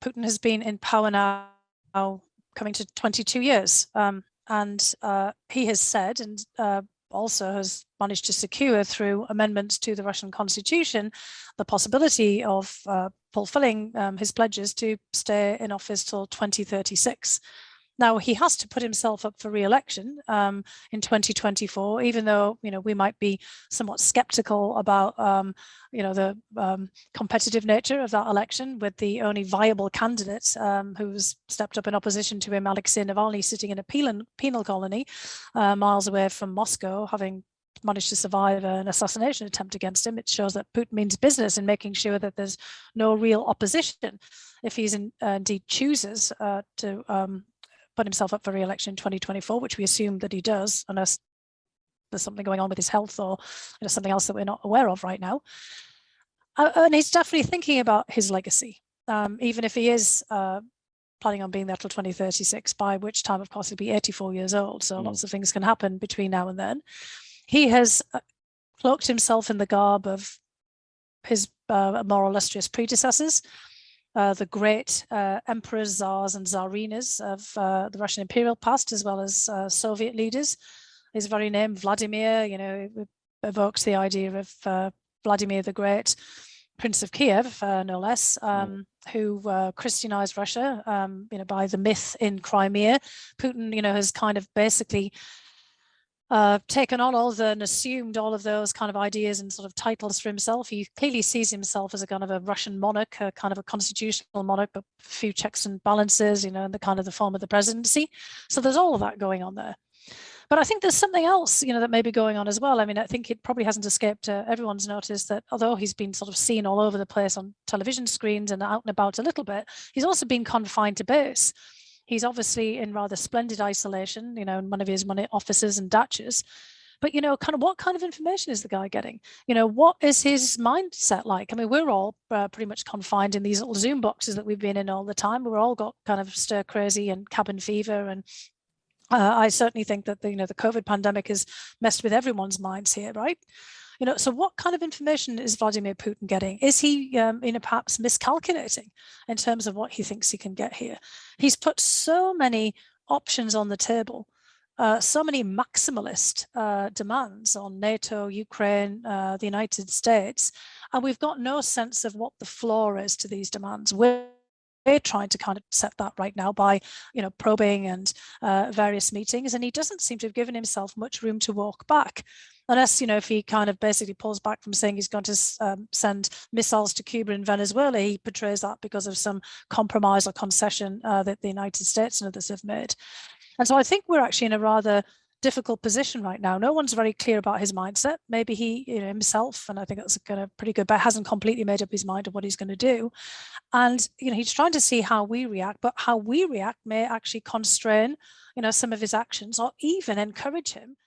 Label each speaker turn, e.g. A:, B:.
A: Putin has been in power now coming to 22 years. And he has said, and also has managed to secure through amendments to the Russian constitution, the possibility of fulfilling his pledges to stay in office till 2036. Now, he has to put himself up for re-election in 2024, even though, we might be somewhat skeptical about, the competitive nature of that election, with the only viable candidate who's stepped up in opposition to him, Alexei Navalny, sitting in a penal colony miles away from Moscow, having managed to survive an assassination attempt against him. It shows that Putin means business in making sure that there's no real opposition if he's indeed chooses to put himself up for re-election in 2024, which we assume that he does, unless there's something going on with his health or something else that we're not aware of right now. And he's definitely thinking about his legacy, even if he is planning on being there till 2036, by which time, of course, he'll be 84 years old. So lots of things can happen between now and then. He has cloaked himself in the garb of his more illustrious predecessors, the great emperors, tsars, and tsarinas of the Russian imperial past, as well as Soviet leaders. His very name, Vladimir, evokes the idea of Vladimir the Great, Prince of Kiev, no less, who Christianized Russia, by the myth in Crimea. Putin, has kind of basically taken on and assumed all of those kind of ideas and sort of titles for himself. He clearly sees himself as a kind of a Russian monarch, a kind of a constitutional monarch, but a few checks and balances, in the kind of the form of the presidency. So there's all of that going on there. But I think there's something else, that may be going on as well. I mean, I think it probably hasn't escaped everyone's notice that although he's been sort of seen all over the place on television screens and out and about a little bit, he's also been confined to base. He's obviously in rather splendid isolation, in one of his offices and daches. But, kind of what kind of information is the guy getting? What is his mindset like? I mean, we're all pretty much confined in these little Zoom boxes that we've been in all the time. We're all got kind of stir crazy and cabin fever. And I certainly think that, the COVID pandemic has messed with everyone's minds here, right? So what kind of information is Vladimir Putin getting? Is he, perhaps miscalculating in terms of what he thinks he can get here? He's put so many options on the table, so many maximalist demands on NATO, Ukraine, the United States, and we've got no sense of what the floor is to these demands. We're trying to kind of set that right now by, probing and various meetings, and he doesn't seem to have given himself much room to walk back. Unless, if he kind of basically pulls back from saying he's going to send missiles to Cuba and Venezuela, he portrays that because of some compromise or concession that the United States and others have made. And so I think we're actually in a rather difficult position right now. No one's very clear about his mindset. Maybe he, himself, and I think that's kind of pretty good, but hasn't completely made up his mind of what he's going to do. And, he's trying to see how we react, but how we react may actually constrain, some of his actions or even encourage him